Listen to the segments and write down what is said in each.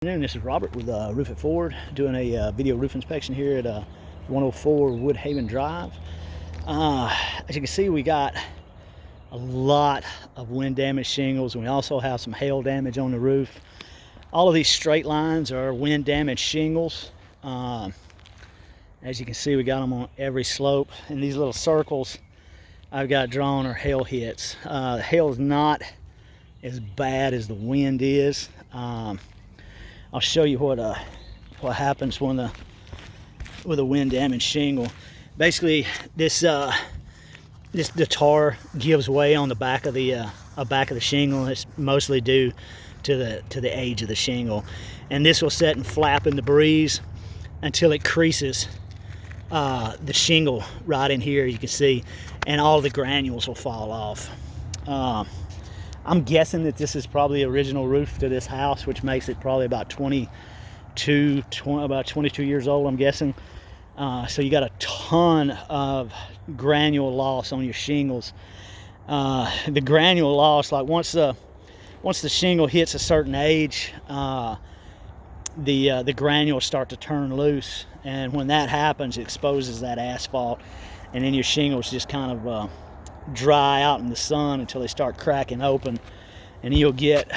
This is Robert with Roof It Forward, doing a video roof inspection here at 104 Woodhaven Drive. As you can see, we got a lot of wind damage shingles, and we also have some hail damage on the roof. All of these straight lines are wind damage shingles. As you can see, we got them on every slope, and these little circles I've got drawn are hail hits. The hail is not as bad as the wind is. I'll show you what happens when with a wind damaged shingle. Basically, the tar gives way on the back of the shingle, and it's mostly due to the age of the shingle. And this will set and flap in the breeze until it creases the shingle right in here, you can see, and all the granules will fall off. I'm guessing that this is probably the original roof to this house, which makes it probably about 22 years old, I'm guessing. So you got a ton of granule loss on your shingles. The granule loss, like once the shingle hits a certain age, the granules start to turn loose, and when that happens, it exposes that asphalt, and then your shingles just kind of dry out in the sun until they start cracking open. And you'll get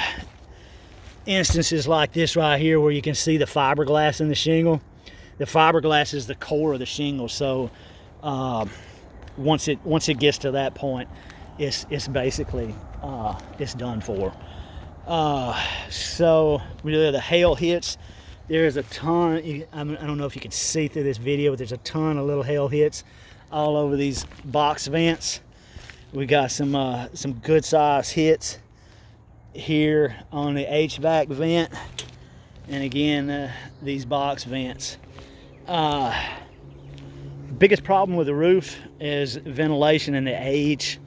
instances like this right here where you can see the fiberglass in the shingle. The fiberglass is the core of the shingle, so once it gets to that point, it's basically it's done for. So really, the hail hits, there's a ton. I don't know if you can see through this video, but there's a ton of little hail hits all over these box vents. We got some good size hits here on the HVAC vent, and again these box vents. Biggest problem with the roof is ventilation and the age.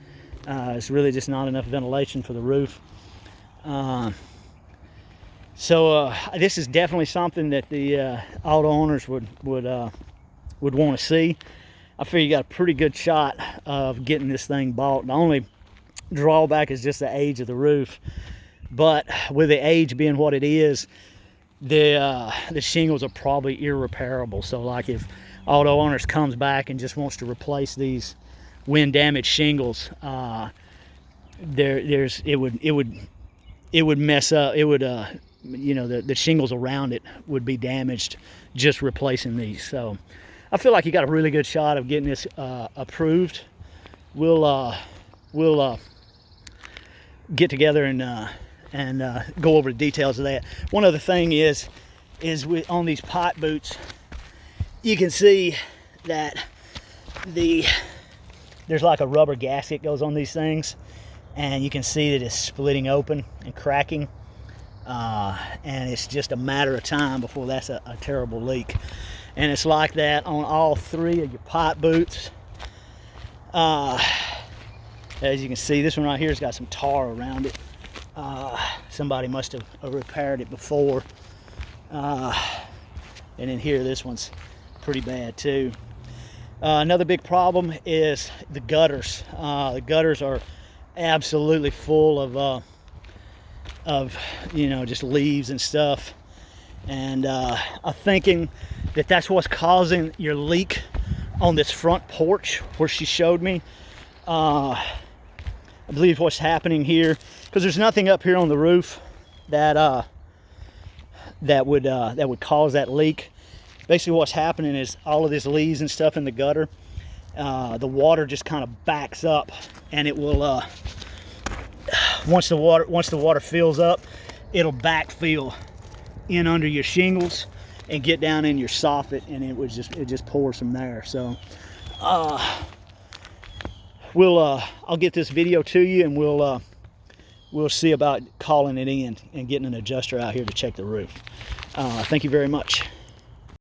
It's really just not enough ventilation for the roof. So this is definitely something that the auto owners would want to see. I figure you got a pretty good shot of getting this thing bought. The only drawback is just the age of the roof. But with the age being what it is, the shingles are probably irreparable. So like if auto owners comes back and just wants to replace these wind damaged shingles, it would mess up. It would you know, the shingles around it would be damaged just replacing these. So I feel like you got a really good shot of getting this approved. We'll get together and go over the details of that. One other thing is on these pot boots, you can see that there's like a rubber gasket goes on these things, and you can see that it's splitting open and cracking, and it's just a matter of time before that's a terrible leak. And it's like that on all three of your pot boots. As you can see, this one right here has got some tar around it. Somebody must have repaired it before. And then here, this one's pretty bad too. Another big problem is the gutters. The gutters are absolutely full of you know, just leaves and stuff. And I'm thinking that that's what's causing your leak on this front porch where she showed me. I believe what's happening here, because there's nothing up here on the roof that would cause that leak. Basically what's happening is all of this leaves and stuff in the gutter, the water just kind of backs up, and it will once the water fills up, it'll backfill in under your shingles and get down in your soffit, and it just pours from there. So I'll get this video to you, and we'll see about calling it in and getting an adjuster out here to check the roof. Thank you very much.